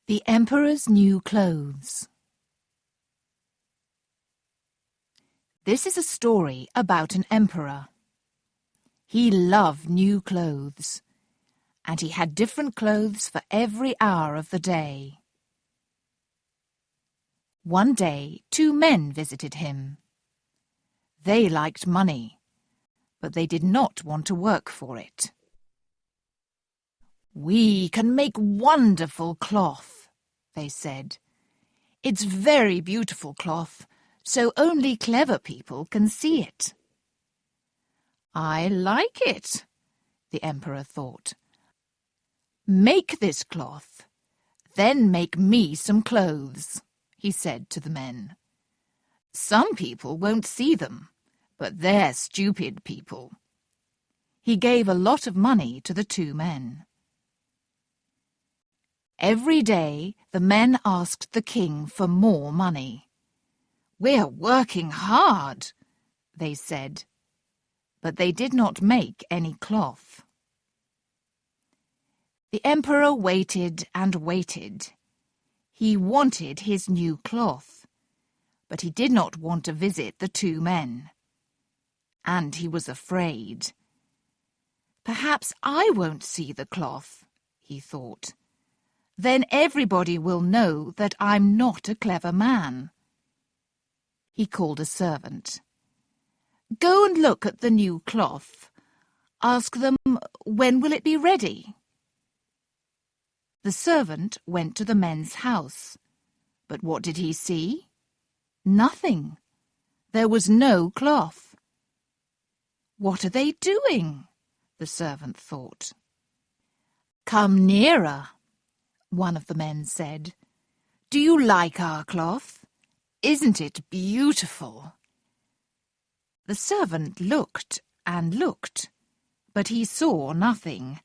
The Emperor's New Clothes. This is a story about an emperor. He loved new clothes, and he had different clothes for every hour of the day. One day, two men visited him. They liked money, but they did not want to work for it. "We can make wonderful cloth," they said. "It's very beautiful cloth, so only clever people can see it." "I like it," the emperor thought. "Make this cloth, then make me some clothes," he said to the men. "Some people won't see them, but they're stupid people." He gave a lot of money to the two men. Every day the men asked the king for more money. "We're working hard," they said, but they did not make any cloth. The emperor waited and waited. He wanted his new cloth, but he did not want to visit the two men. And he was afraid. "Perhaps I won't see the cloth," he thought. "Then everybody will know that I'm not a clever man." He called a servant. "Go and look at the new cloth. Ask them, when will it be ready?" The servant went to the men's house, but what did he see? Nothing. There was no cloth. "What are they doing?" the servant thought. "Come nearer," one of the men said. "Do you like our cloth? Isn't it beautiful?" The servant looked and looked, but he saw nothing.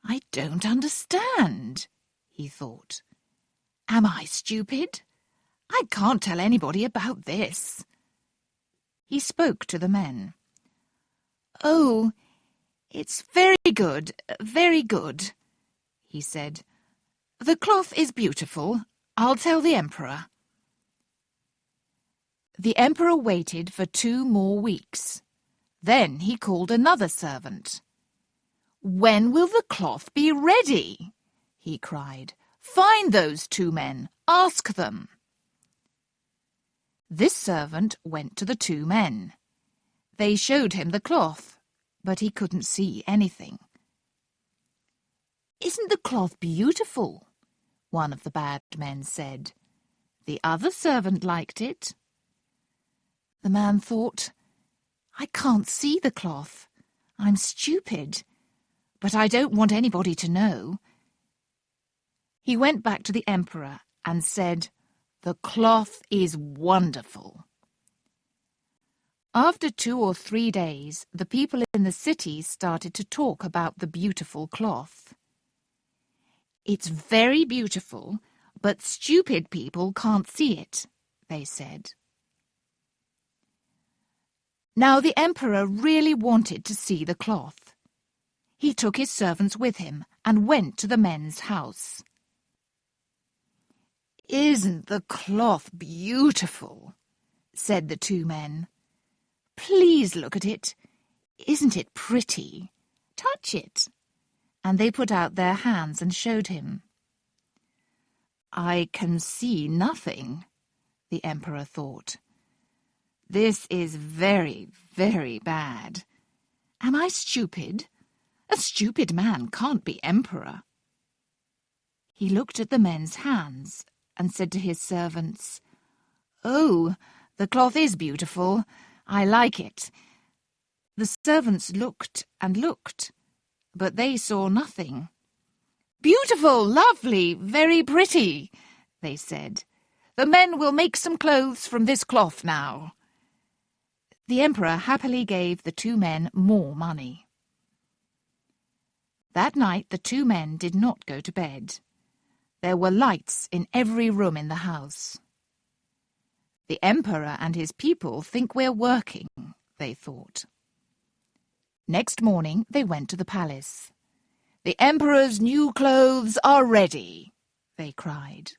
"I don't understand," he thought. "Am I stupid? I can't tell anybody about this." He spoke to the men. "Oh, it's very good, he said. "The cloth is beautiful. I'll tell the emperor." The emperor waited for 2 more weeks. Then he called another servant. "When will the cloth be ready?" he cried. "Find those 2 men. Ask them." This servant went to the 2 men. They showed him the cloth, but he couldn't see anything. "Isn't the cloth beautiful?" one of the bad men said. The other servant liked it. The man thought, "I can't see the cloth. I'm stupid, but I don't want anybody to know." He went back to the emperor and said, "The cloth is wonderful." After 2 or 3 days, the people in the city started to talk about the beautiful cloth. "It's very beautiful, but stupid people can't see it," they said. Now the emperor really wanted to see the cloth. He took his servants with him and went to the men's house. "Isn't the cloth beautiful?" said the 2 men. "Please look at it. Isn't it pretty? Touch it." And they put out their hands and showed him. "I can see nothing," the emperor thought. "This is very, very bad. Am I stupid? A stupid man can't be emperor." He looked at the men's hands and said to his servants, "Oh, the cloth is beautiful. I like it." The servants looked and looked, but they saw nothing. "Beautiful, lovely, very pretty," they said. "The men will make some clothes from this cloth now." The emperor happily gave the 2 men more money. That night the 2 men did not go to bed. There were lights in every room in the house. "The emperor and his people think we're working," they thought. Next morning they went to the palace. "The emperor's new clothes are ready," they cried.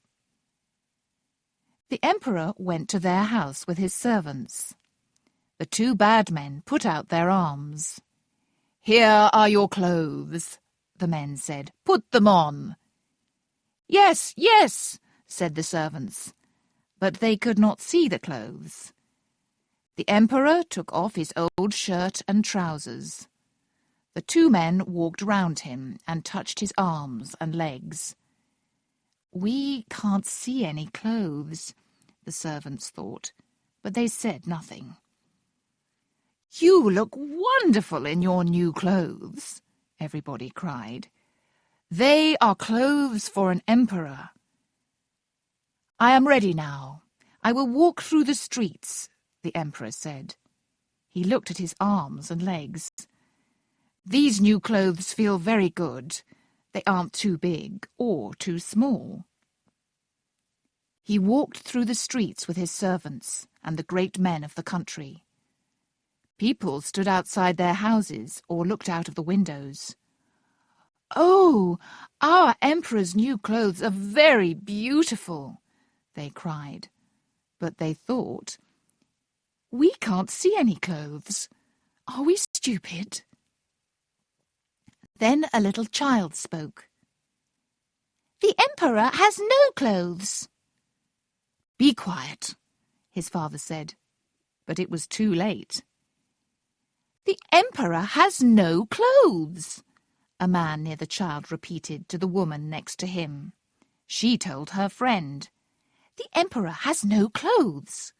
The emperor went to their house with his servants. The two bad men put out their arms. "Here are your clothes," the men said. "Put them on." "Yes, yes," said the servants, but they could not see the clothes. The emperor took off his old shirt and trousers. The two men walked round him and touched his arms and legs. "We can't see any clothes," the servants thought, but they said nothing. "You look wonderful in your new clothes," everybody cried. "They are clothes for an emperor." "I am ready now. I will walk through the streets," the emperor said. He looked at his arms and legs. "These new clothes feel very good. They aren't too big or too small." He walked through the streets with his servants and the great men of the country. People stood outside their houses or looked out of the windows. "Oh, our emperor's new clothes are very beautiful," they cried. But they thought, "We can't see any clothes. Are we stupid?" Then a little child spoke. "The emperor has no clothes." "Be quiet," his father said, but it was too late. "The emperor has no clothes," a man near the child repeated to the woman next to him. She told her friend, "The emperor has no clothes."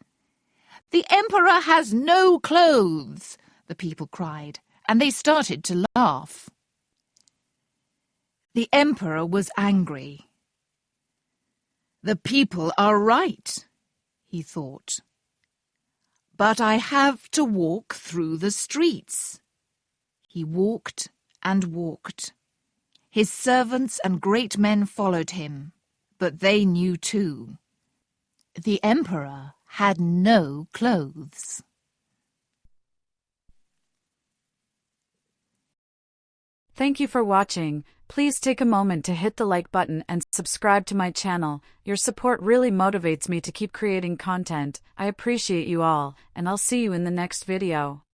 "The emperor has no clothes," the people cried, and they started to laugh. The emperor was angry. "The people are right," he thought. "But I have to walk through the streets." He walked and walked. His servants and great men followed him, but they knew too. The emperor had no clothes. Thank you for watching. Please take a moment to hit the like button and subscribe to my channel. Your support really motivates me to keep creating content. I appreciate you all, and I'll see you in the next video.